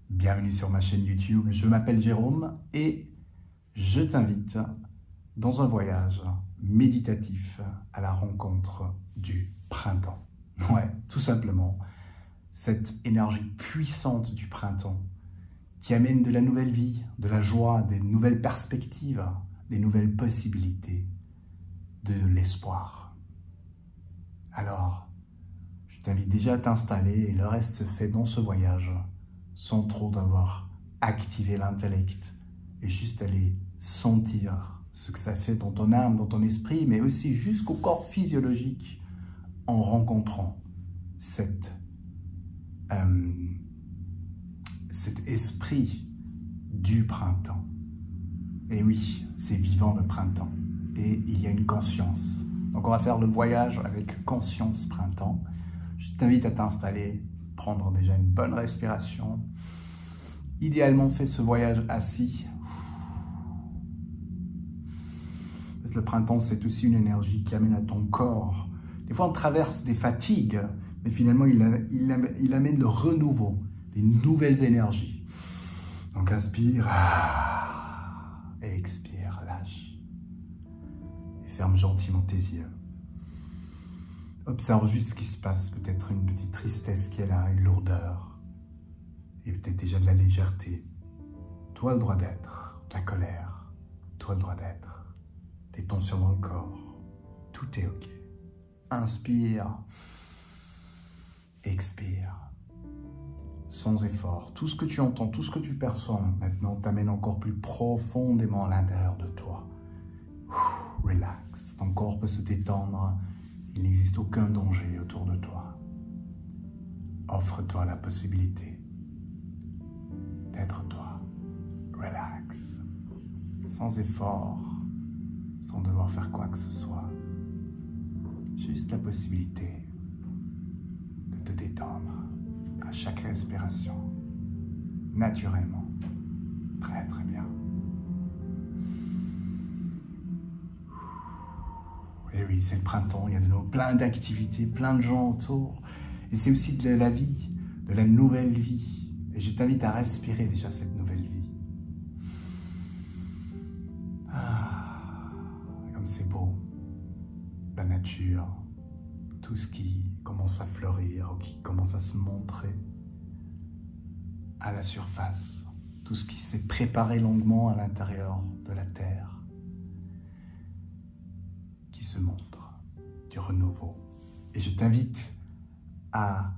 Bienvenue sur ma chaîne YouTube, je m'appelle Jérôme et je t'invite dans un voyage méditatif à la rencontre du printemps. Ouais, tout simplement, cette énergie puissante du printemps qui amène de la nouvelle vie, de la joie, des nouvelles perspectives, des nouvelles possibilités, de l'espoir. Alors, je t'invite déjà à t'installer et le reste se fait dans ce voyage sans trop d'avoir activé l'intellect et juste aller sentir ce que ça fait dans ton âme, dans ton esprit, mais aussi jusqu'au corps physiologique en rencontrant cet esprit du printemps. Et oui, c'est vivant le printemps et il y a une conscience. Donc on va faire le voyage avec conscience printemps. Je t'invite à t'installer, prendre déjà une bonne respiration. Idéalement, fais ce voyage assis. Parce que le printemps, c'est aussi une énergie qui amène à ton corps. Des fois, on traverse des fatigues, mais finalement, il amène le renouveau, des nouvelles énergies. Donc, inspire, et expire, lâche. Et ferme gentiment tes yeux. Observe juste ce qui se passe, peut-être une petite tristesse qui est là, une lourdeur, et peut-être déjà de la légèreté. Toi le droit d'être, de la colère, toi le droit d'être, des tensions dans le corps, tout est ok. Inspire, expire, sans effort. Tout ce que tu entends, tout ce que tu perçois maintenant t'amène encore plus profondément à l'intérieur de toi. Relax, ton corps peut se détendre. Il n'existe aucun danger autour de toi. Offre-toi la possibilité d'être toi. Relax. Sans effort, sans devoir faire quoi que ce soit. Juste la possibilité de te détendre à chaque respiration. Naturellement. Très très bien. Et oui, c'est le printemps, il y a de nouveau plein d'activités, plein de gens autour. Et c'est aussi de la vie, de la nouvelle vie. Et je t'invite à respirer déjà cette nouvelle vie. Comme c'est beau. La nature, tout ce qui commence à fleurir ou qui commence à se montrer à la surface. Tout ce qui s'est préparé longuement à l'intérieur de la terre. Se montre, du renouveau. Et je t'invite à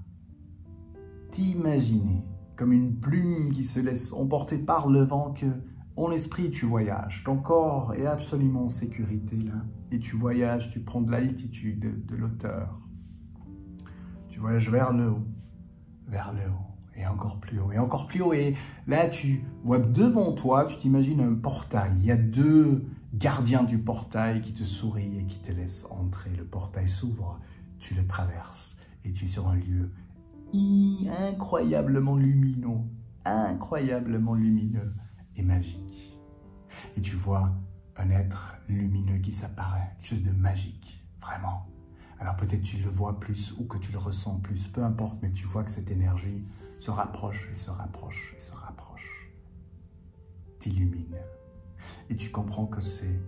t'imaginer comme une plume qui se laisse emporter par le vent, que en esprit tu voyages. Ton corps est absolument en sécurité là. Et tu voyages, tu prends de l'altitude, de l'auteur. Tu voyages vers le haut, et encore plus haut, et encore plus haut. Et là, tu vois devant toi, tu t'imagines un portail. Il y a deux gardiens du portail qui te sourient et qui te laissent entrer. Le portail s'ouvre, tu le traverses et tu es sur un lieu incroyablement lumineux et magique. Et tu vois un être lumineux qui s'apparaît, quelque chose de magique, vraiment. Alors peut-être tu le vois plus ou que tu le ressens plus, peu importe, mais tu vois que cette énergie se rapproche et se rapproche et se rapproche, t'illumine. Et tu comprends que c'est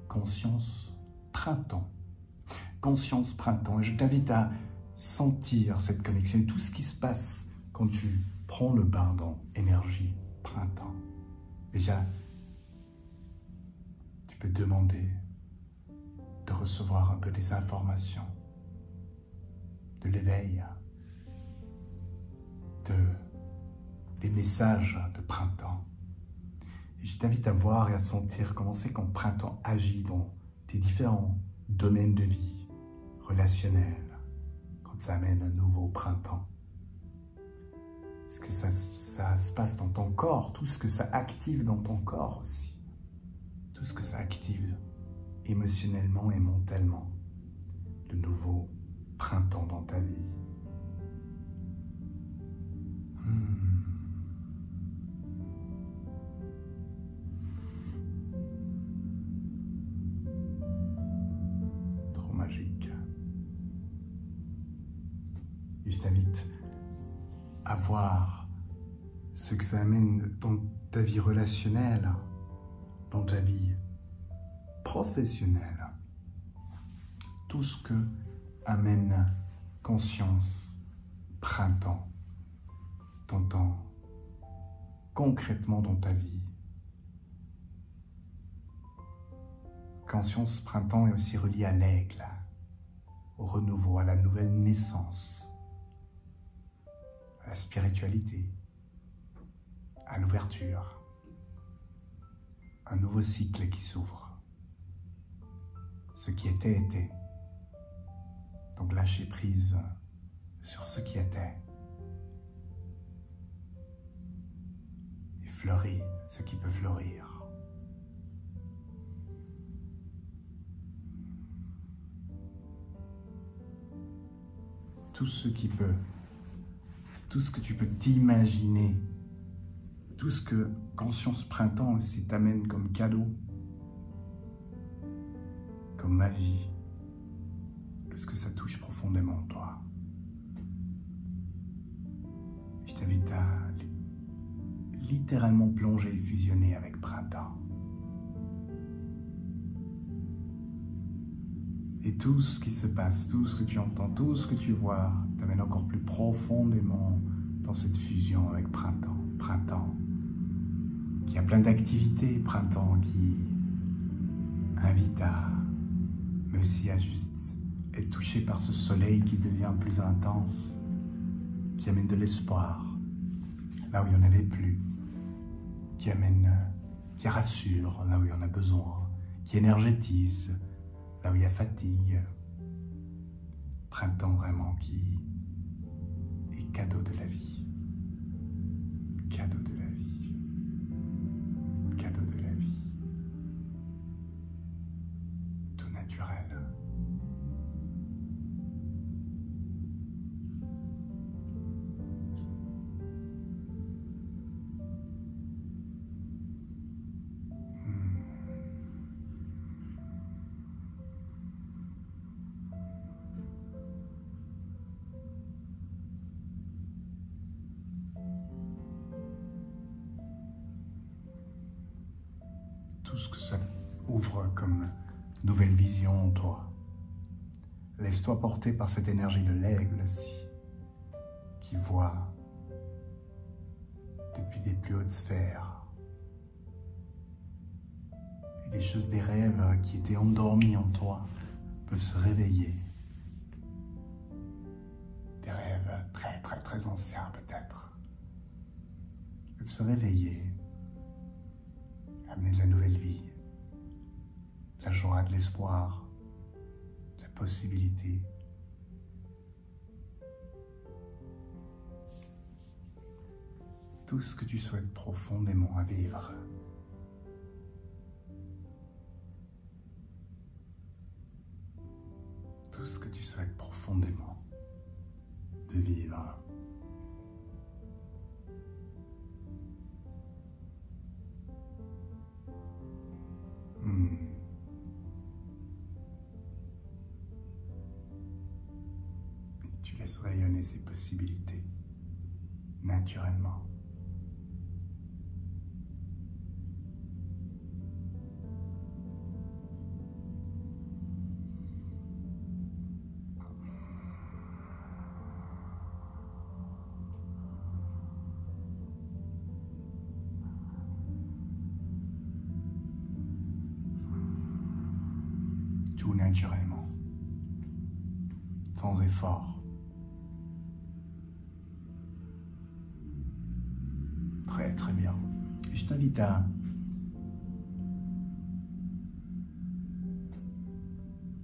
conscience printemps. Conscience printemps. Et je t'invite à sentir cette connexion et tout ce qui se passe quand tu prends le bain dans énergie printemps. Déjà, tu peux demander de recevoir un peu des informations, de l'éveil, des messages de printemps. Et je t'invite à voir et à sentir comment c'est quand le printemps agit dans tes différents domaines de vie, relationnels, quand ça amène un nouveau printemps. Est-ce que ça se passe dans ton corps, tout ce que ça active dans ton corps aussi, tout ce que ça active émotionnellement et mentalement, le nouveau printemps dans ta vie. Trop magique. Et je t'invite à voir ce que ça amène dans ta vie relationnelle, dans ta vie professionnelle, tout ce que amène conscience, printemps, t'entends concrètement dans ta vie. Conscience, printemps est aussi relié à l'aigle, au renouveau, à la nouvelle naissance, à la spiritualité, à l'ouverture, un nouveau cycle qui s'ouvre. Ce qui était, était. Donc lâcher prise sur ce qui était. Et fleurir ce qui peut fleurir. Tout ce qui peut, tout ce que tu peux t'imaginer, tout ce que Conscience Printemps aussi t'amène comme cadeau, comme magie, parce que ça touche profondément toi. Je t'invite à littéralement plonger et fusionner avec Printemps. Et tout ce qui se passe, tout ce que tu entends, tout ce que tu vois t'amène encore plus profondément dans cette fusion avec Printemps. Printemps qui a plein d'activités, Printemps qui invite à, mais aussi à juste être touché par ce soleil qui devient plus intense, qui amène de l'espoir là où il n'y en avait plus, qui rassure là où il y en a besoin, qui énergétise là où il y a fatigue. Printemps vraiment qui est cadeau de la vie. Cadeau de la vie. Cadeau de la vie. Tout naturel. Tout ce que ça ouvre comme nouvelle vision en toi. Laisse-toi porter par cette énergie de l'aigle aussi, qui voit depuis des plus hautes sphères. Et des choses, des rêves qui étaient endormis en toi peuvent se réveiller. Des rêves très très très anciens peut-être peuvent se réveiller. Amener de la nouvelle vie, de la joie, de l'espoir, de la possibilité. Tout ce que tu souhaites profondément à vivre. Tout ce que tu souhaites profondément de vivre. Et tu laisses rayonner ces possibilités naturellement. Tout naturellement, sans effort. Très très bien. Et je t'invite à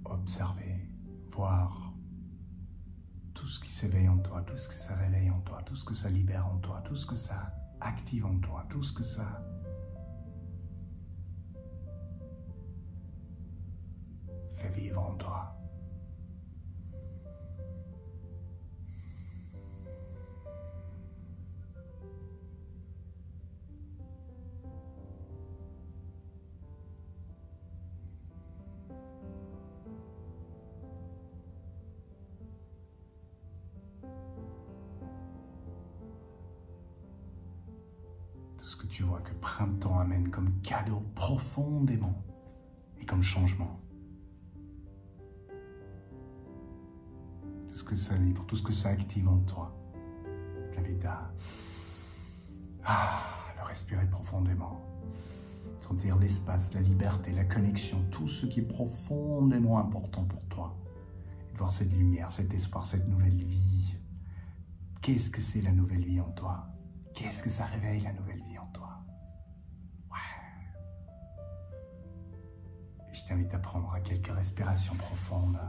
observer, voir tout ce qui s'éveille en toi, tout ce que ça réveille en toi, tout ce que ça libère en toi, tout ce que ça active en toi, tout ce que ça fait vivre en toi. tout ce que tu vois que printemps amène comme cadeau profondément et comme changement. Tout ce que ça vibre, tout ce que ça active en toi. Je t'invite à le respirer profondément. Sentir l'espace, la liberté, la connexion, tout ce qui est profondément important pour toi. Et de voir cette lumière, cet espoir, cette nouvelle vie. Qu'est-ce que c'est la nouvelle vie en toi? Qu'est-ce que ça réveille la nouvelle vie en toi? Ouais. Et je t'invite à prendre quelques respirations profondes.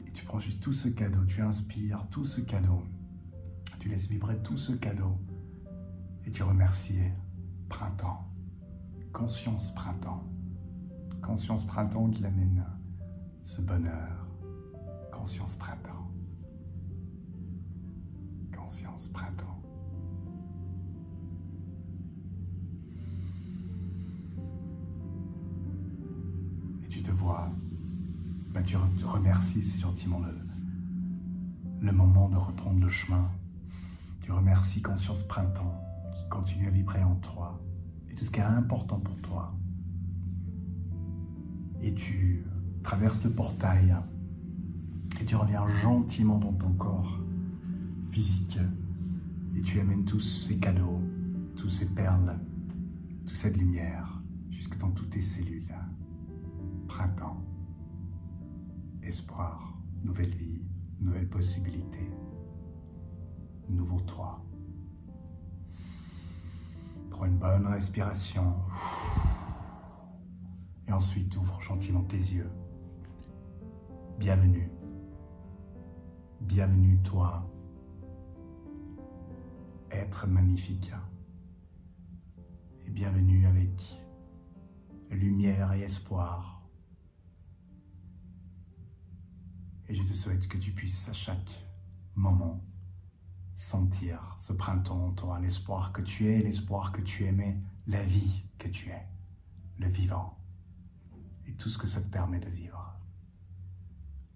Et tu prends juste tout ce cadeau, tu inspires tout ce cadeau. Tu laisses vibrer tout ce cadeau. Et tu remercies printemps, conscience printemps qui amène ce bonheur, conscience printemps, conscience printemps. Et tu te vois, tu remercies, c'est gentiment le moment de reprendre le chemin. Tu remercies conscience printemps qui continue à vibrer en toi et tout ce qui est important pour toi. Et tu traverses le portail et tu reviens gentiment dans ton corps physique et tu amènes tous ces cadeaux, tous ces perles, toute cette lumière jusque dans toutes tes cellules. Printemps, espoir, nouvelle vie, nouvelle possibilité, nouveau toi. Prends une bonne respiration. Et ensuite, ouvre gentiment tes yeux. Bienvenue. Bienvenue, toi. Être magnifique. Et bienvenue avec lumière et espoir. Et je te souhaite que tu puisses à chaque moment sentir ce printemps en toi, l'espoir que tu es, l'espoir que tu aimais, la vie que tu es, le vivant, et tout ce que ça te permet de vivre.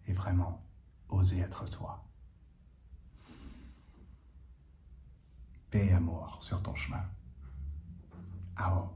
Et vraiment, oser être toi. Paix et amour sur ton chemin. Ao.